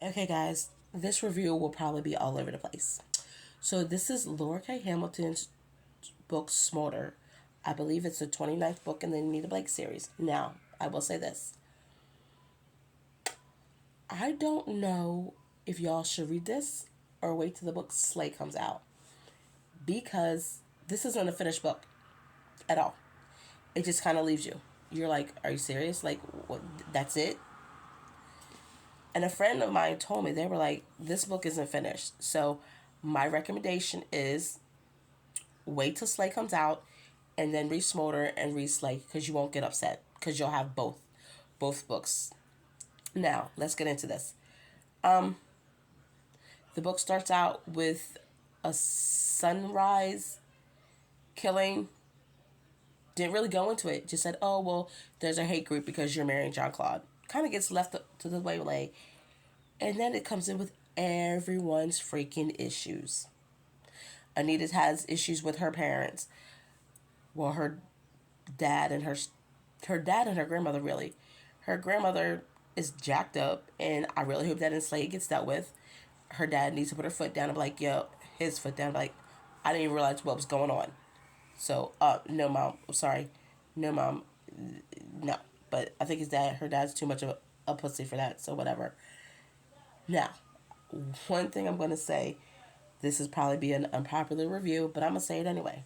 Okay, guys, this review will probably be all over the place. So, this is Laura K. Hamilton's book, Smolder. I believe it's the 29th book in the Anita Blake series. Now, I will say this. I don't know if y'all should read this or wait till the book Slay comes out because this isn't a finished book at all. It just kind of leaves you. You're like, are you serious? Like, what, that's it? And a friend of mine told me, they were like, this book isn't finished. So, my recommendation is wait till Slay comes out and then read Smolder and read Slay because you won't get upset because you'll have both books. Now, let's get into this. The book starts out with a sunrise killing. Didn't really go into it. Just said, oh, well, there's a hate group because you're marrying John Claude. Kind of gets left to the waylay. And then it comes in with everyone's freaking issues. Anita has issues with her parents. Well, dad and her her dad and her grandmother really. Her grandmother is jacked up, and I really hope that in Slade gets dealt with. Her dad needs to put her foot down and be like, yo, his foot down, like, I didn't even realize what was going on. So, no, mom, I'm sorry, no, mom, no. But I think her dad's too much of a pussy for that. So whatever. Now, one thing I'm gonna say, this is probably be an unpopular review, but I'm gonna say it anyway.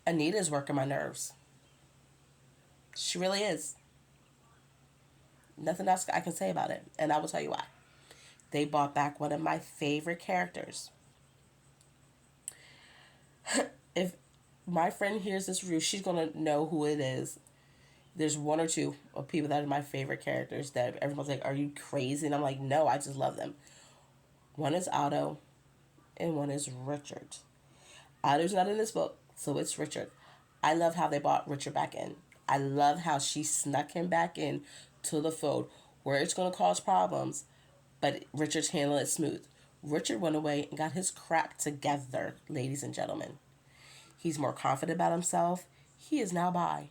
Anita's working my nerves. She really is. Nothing else I can say about it. And I will tell you why. They brought back one of my favorite characters. If my friend hears this review, she's going to know who it is. There's one or two of people that are my favorite characters that everyone's like, are you crazy? And I'm like, no, I just love them. One is Otto and one is Richard. Otto's not in this book, so it's Richard. I love how they brought Richard back in. I love how she snuck him back in to the fold where it's going to cause problems, but Richard's handling it smooth. Richard went away and got his crap together, ladies and gentlemen. He's more confident about himself. He is now bi.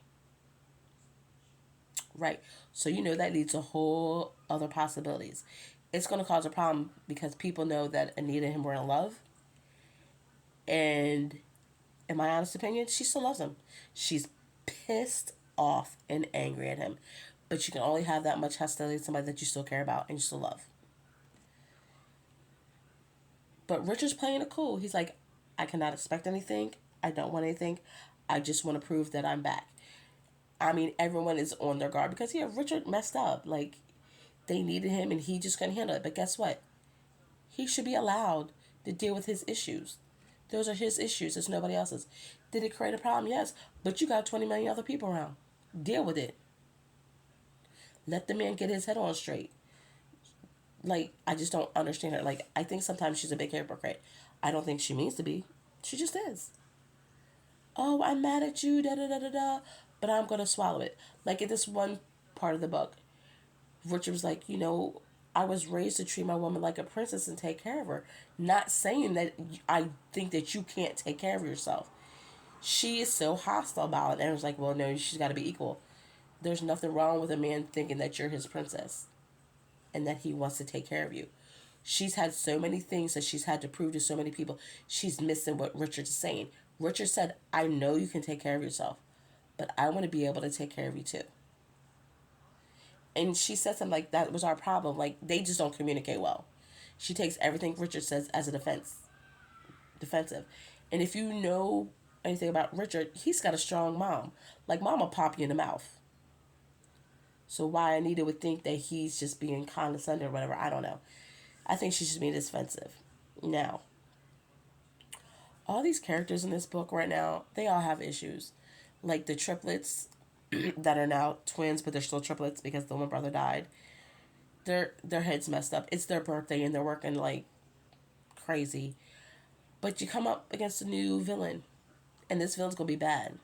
Right. So you know that leads to whole other possibilities. It's going to cause a problem because people know that Anita and him were in love. And in my honest opinion, she still loves him. She's pissed off and angry at him. But you can only have that much hostility to somebody that you still care about and you still love. But Richard's playing it cool. He's like, I cannot expect anything. I don't want anything. I just want to prove that I'm back. I mean, everyone is on their guard because, yeah, Richard messed up. Like, they needed him and he just couldn't handle it. But guess what? He should be allowed to deal with his issues. Those are his issues. It's nobody else's. Did it create a problem? Yes. But you got 20 million other people around. Deal with it. Let the man get his head on straight. Like, I just don't understand her. Like, I think sometimes she's a big hypocrite. I don't think she means to be. She just is. Oh, I'm mad at you, da da da da da, but I'm gonna swallow it. Like in this one part of the book, Richard was like, I was raised to treat my woman like a princess and take care of her. Not saying that I think that you can't take care of yourself. She is so hostile about it. And I was like, well, no, she's got to be equal. There's nothing wrong with a man thinking that you're his princess and that he wants to take care of you. She's had so many things that she's had to prove to so many people. She's missing what Richard's saying. Richard said, I know you can take care of yourself, but I want to be able to take care of you too. And she said something like that was our problem. Like they just don't communicate well. She takes everything Richard says as a defensive. And if you know anything about Richard, he's got a strong mom. Like mom will pop you in the mouth. So why Anita would think that he's just being condescending or whatever, I don't know. I think she's just being defensive. Now, all these characters in this book right now, they all have issues. Like the triplets that are now twins, but they're still triplets because the one brother died. Their heads messed up. It's their birthday and they're working like crazy. But you come up against a new villain, and this villain's gonna be bad.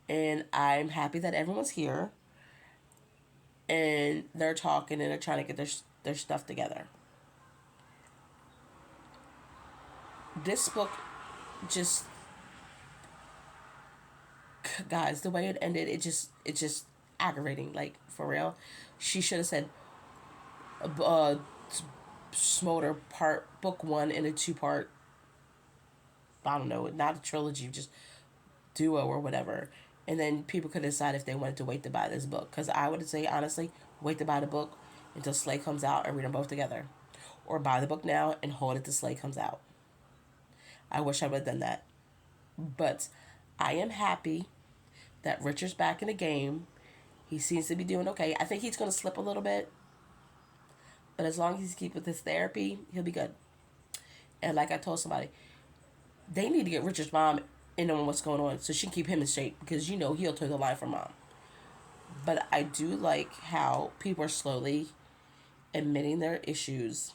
And I'm happy that everyone's here, and they're talking and they're trying to get their stuff together. This book just, guys, the way it ended, it just aggravating. Like for real, she should have said, uh, Smolder part book one in a two part. I don't know, not a trilogy, just duo or whatever. And then people could decide if they wanted to wait to buy this book. Because I would say honestly, wait to buy the book until Slay comes out and read them both together, or buy the book now and hold it till Slay comes out. I wish I would have done that, but I am happy that Richard's back in the game. He seems to be doing okay. I think he's going to slip a little bit, but as long as he's keep with his therapy, he'll be good. And like I told somebody, they need to get Richard's mom in on what's going on so she can keep him in shape because he'll toe the line for mom. But I do like how people are slowly admitting their issues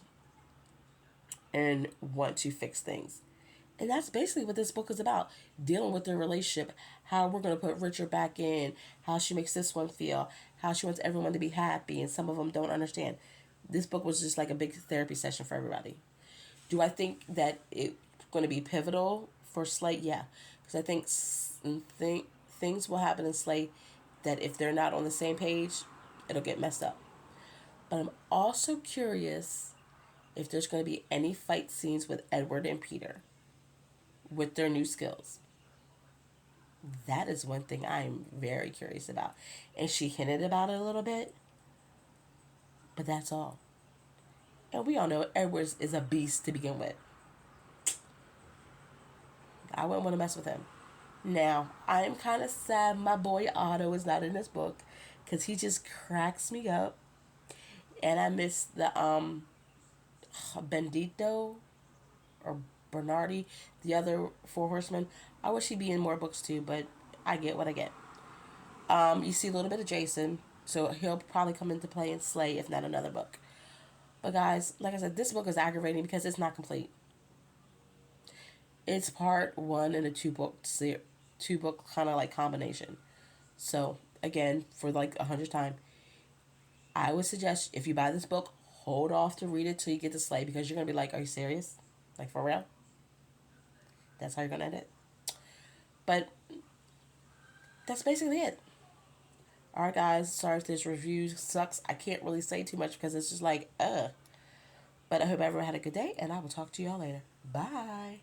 and want to fix things. And that's basically what this book is about, dealing with their relationship, how we're going to put Richard back in, how she makes this one feel, how she wants everyone to be happy, and some of them don't understand. This book was just like a big therapy session for everybody. Do I think that it's going to be pivotal for Slate? Yeah. Because I think things will happen in Slate that if they're not on the same page, it'll get messed up. But I'm also curious if there's going to be any fight scenes with Edward and Peter with their new skills. That is one thing I'm very curious about. And she hinted about it a little bit, but that's all. And we all know Edwards is a beast to begin with. I wouldn't want to mess with him. Now, I am kind of sad my boy Otto is not in this book because he just cracks me up. And I miss the Bendito or Bernardi, the other four horsemen. I wish he'd be in more books too, but I get what I get. You see a little bit of Jason, so he'll probably come into play in Slay, if not another book. But guys, like I said, this book is aggravating because it's not complete. It's part one in a two book kind of like combination. So again, for like 100th time, I would suggest if you buy this book, hold off to read it till you get to Slay because you're gonna be like, "Are you serious? Like for real?" That's how you're gonna end it. But that's basically it. All right, guys. Sorry if this review sucks. I can't really say too much because it's just like, But I hope everyone had a good day, and I will talk to y'all later. Bye.